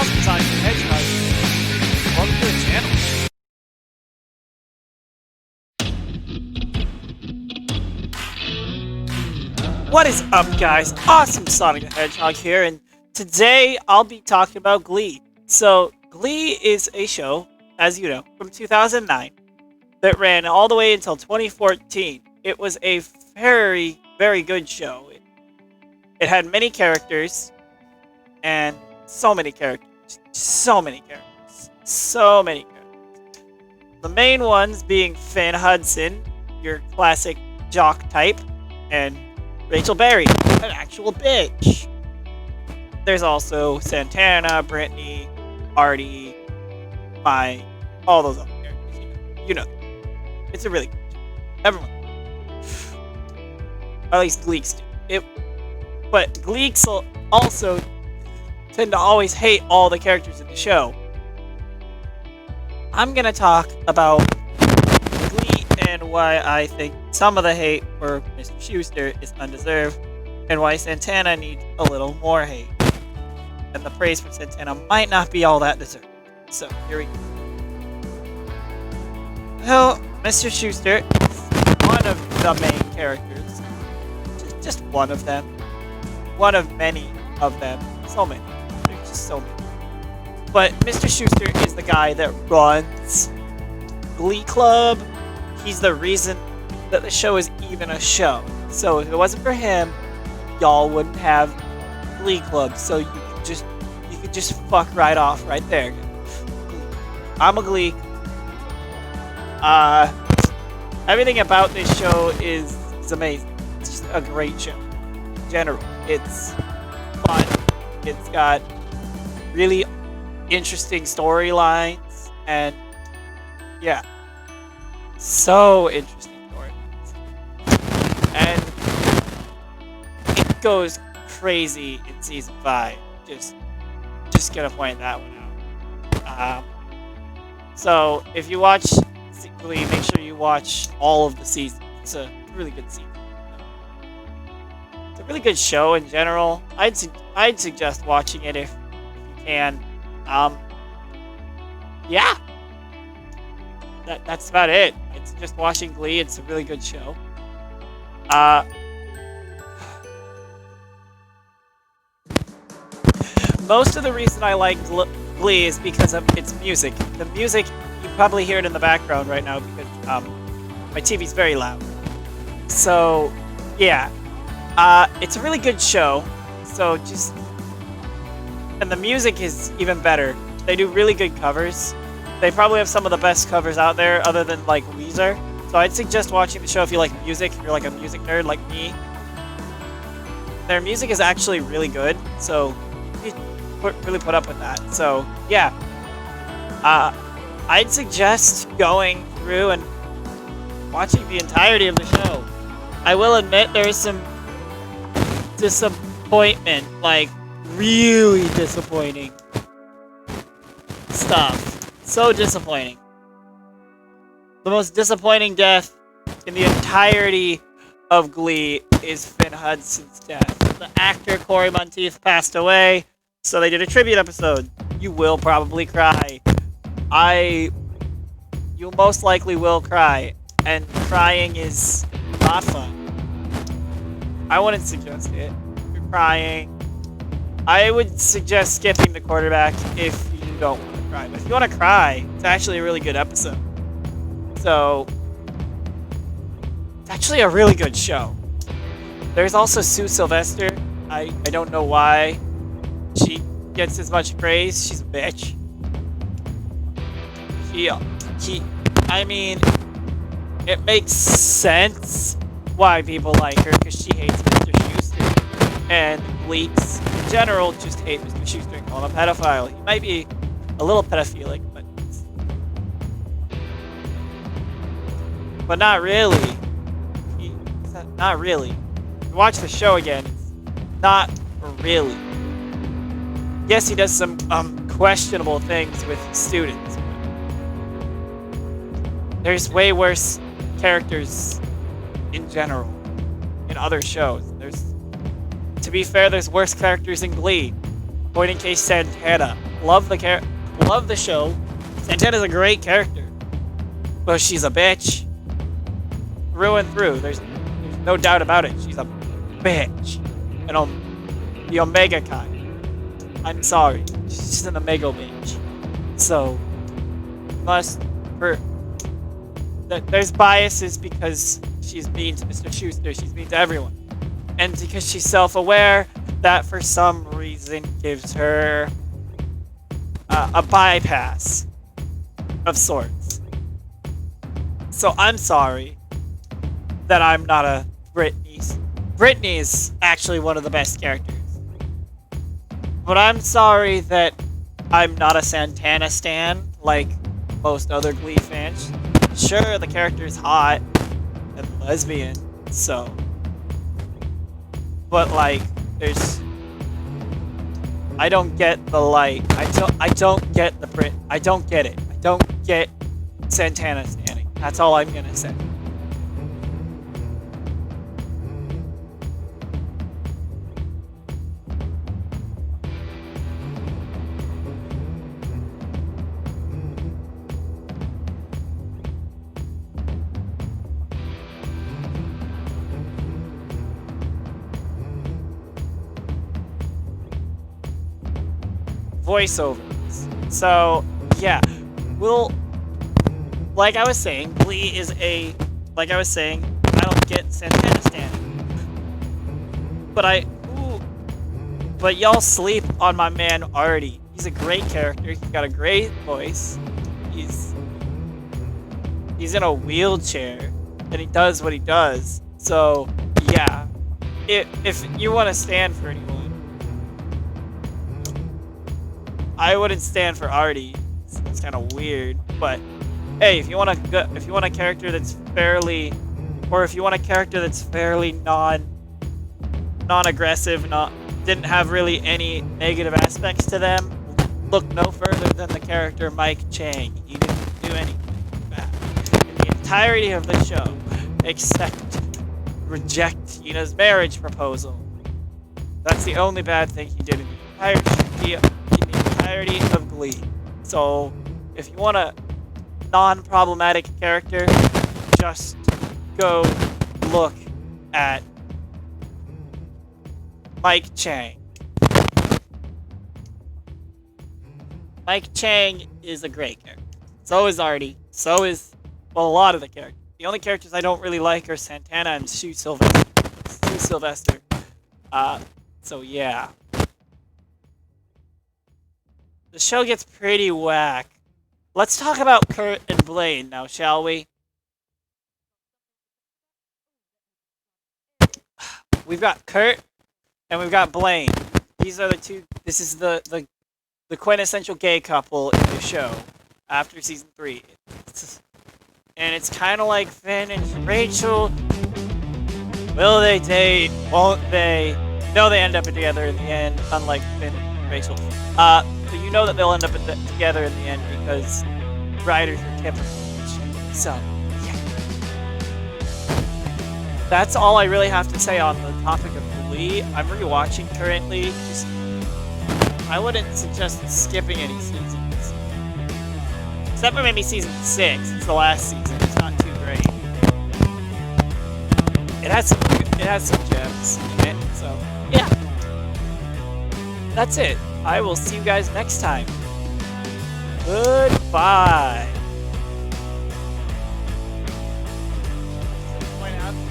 Awesome Sonic the Hedgehog. Welcome to the channel. What is up, guys? Awesome Sonic the Hedgehog here, and today I'll be talking about Glee. So, Glee is a show, as you know, from 2009 that ran all the way until 2014. It was a very, very good show. It had many characters, and so many characters. The main ones being Finn Hudson, your classic jock type, and Rachel Berry, an actual bitch. There's also Santana, Brittany, Artie, all those other characters. You know. It's a really good show. Everyone. Or at least Gleeks do. But Gleeks also tend to always hate all the characters in the show. I'm gonna talk about Glee and why I think some of the hate for Mr. Schuester is undeserved, and why Santana needs a little more hate. And the praise for Santana might not be all that deserved. So, here we go. Well, Mr. Schuester is one of the main characters. Just one of them. One of many of them. So many. There's just so many. But Mr. Schuester is the guy that runs Glee Club. He's the reason that the show is even a show. So if it wasn't for him, y'all wouldn't have Glee Club. So you could just fuck right off right there. I'm a Glee. Everything about this show is amazing. It's just a great show. In general, it's fun. It's got really interesting storylines, and yeah, so interesting storylines, and it goes crazy in season 5. Just gonna point that one out. So if you watch Glee, make sure you watch all of the seasons. It's a really good season. It's a really good show in general. I'd suggest watching it if you can. Yeah. That's about it. I'd suggest watching Glee. It's a really good show. Most of the reason I like Glee is because of its music. The music, you probably hear it in the background right now because my TV's very loud. So, yeah. It's a really good show. So and the music is even better. They do really good covers. They probably have some of the best covers out there other than like Weezer. So I'd suggest watching the show if you like music, if you're like a music nerd like me. Their music is actually really good. So really put up with that. So yeah, I'd suggest going through and watching the entirety of the show. I will admit there is some disappointment, like really disappointing stuff. So disappointing. The most disappointing death in the entirety of Glee is Finn Hudson's death. The actor Corey Monteith passed away. So they did a tribute episode. You will probably cry. You most likely will cry. And crying is not fun. I wouldn't suggest it. If you're crying, I would suggest skipping the quarterback if you don't want to cry. But if you want to cry, it's actually a really good episode. So, it's actually a really good show. There's also Sue Sylvester. I don't know why she gets as much praise. She's a bitch. I mean, it makes sense why people like her, because she hates Mr. Schuester. And leaks in general just hate Mr. Schuester and call him a pedophile. He might be a little pedophilic, but not really. Not really. If you watch the show again, it's not really. Yes, he does some questionable things with students. There's way worse characters in general in other shows. To be fair, there's worse characters in Glee. Point in case Santana. love the show. Santana's a great character, but she's a bitch through and through. There's no doubt about it. She's a bitch, and the Omega kind. I'm sorry, she's just an Omega bitch. So there's biases because she's mean to Mr. Schuster. She's mean to everyone, and because she's self-aware, that for some reason gives her a bypass of sorts. So I'm sorry that I'm not a Brittany. Brittany is actually one of the best characters. But I'm sorry that I'm not a Santana stan like most other Glee fans. Sure, the character is hot and lesbian, so. But like, I don't get the I don't get the Brit. I don't get it. I don't get Santana standing. That's all I'm gonna say. Voiceovers. So, yeah. Like I was saying, Glee is like I was saying, I don't get Santana standing. But y'all sleep on my man Artie. He's a great character. He's got a great voice. He's in a wheelchair, and he does what he does. So, yeah. If you want to stand for anyone, I wouldn't stand for Artie. It's kind of weird, but hey, if you want a character that's fairly non-aggressive, didn't have really any negative aspects to them, look no further than the character Mike Chang. He didn't do anything bad in the entirety of the show, except reject Tina's marriage proposal. That's the only bad thing he did in the entirety of Glee. So, if you want a non-problematic character, just go look at Mike Chang. Mike Chang is a great character. So is Artie. So is, well, a lot of the characters. The only characters I don't really like are Santana and Sue Sylvester. So yeah. The show gets pretty whack. Let's talk about Kurt and Blaine now, shall we? We've got Kurt and we've got Blaine. These are the two. This is the quintessential gay couple in the show after season 3. And it's kind of like Finn and Rachel. Will they date? Won't they? No, they end up together in the end, unlike Finn and Rachel. So you know that they'll end up together in the end because writers are typical. So, yeah. That's all I really have to say on the topic of Glee. I'm rewatching currently. I wouldn't suggest skipping any seasons. Except for maybe season 6. It's the last season. It's not too great. It has some gems in it. So, yeah. That's it. I will see you guys next time. Goodbye. Just point out at the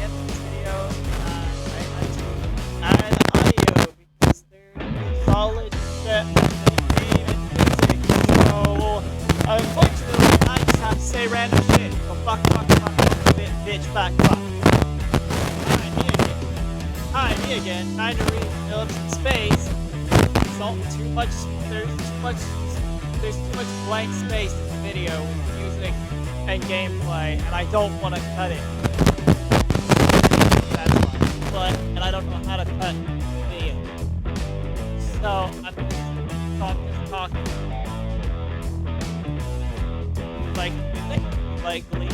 end of this video, I had to add audio because there's a solid set of the game and music. So, unfortunately, I just have to say random shit. So fuck, bitch, fuck. Hi, me again. Trying to rebuild some space. There's too much blank space in the video with music and gameplay, and I don't want to cut it. That's fine. And I don't know how to cut video. So I'm just talking. Like music, like Glee.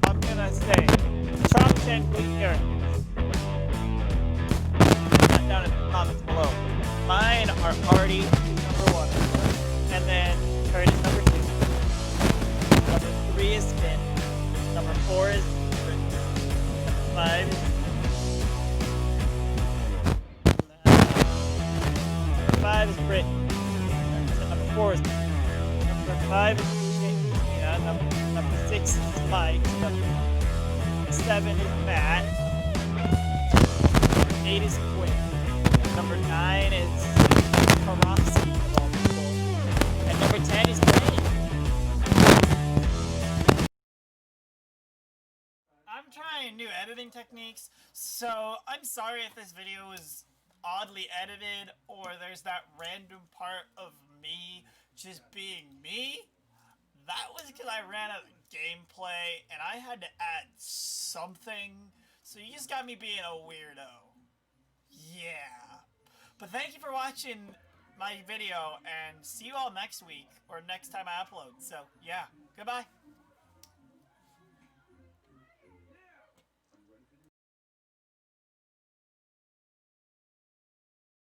I'm gonna say top 10 Glee characters. Down 4 is Britain. Number 5 is number 5 is Britain. Number 4 is number 5 is Gina. Number 6 is Mike. Number 7 is Matt. Number 8 is Quinn. Number 9 is Karofsky of all people. And number 10 is Danny. I'm trying new editing techniques, so I'm sorry if this video is oddly edited or there's that random part of me just being me. That was because I ran out of gameplay and I had to add something, so you just got me being a weirdo. Yeah. But thank you for watching my video, and see you all next week or next time I upload. So yeah, goodbye.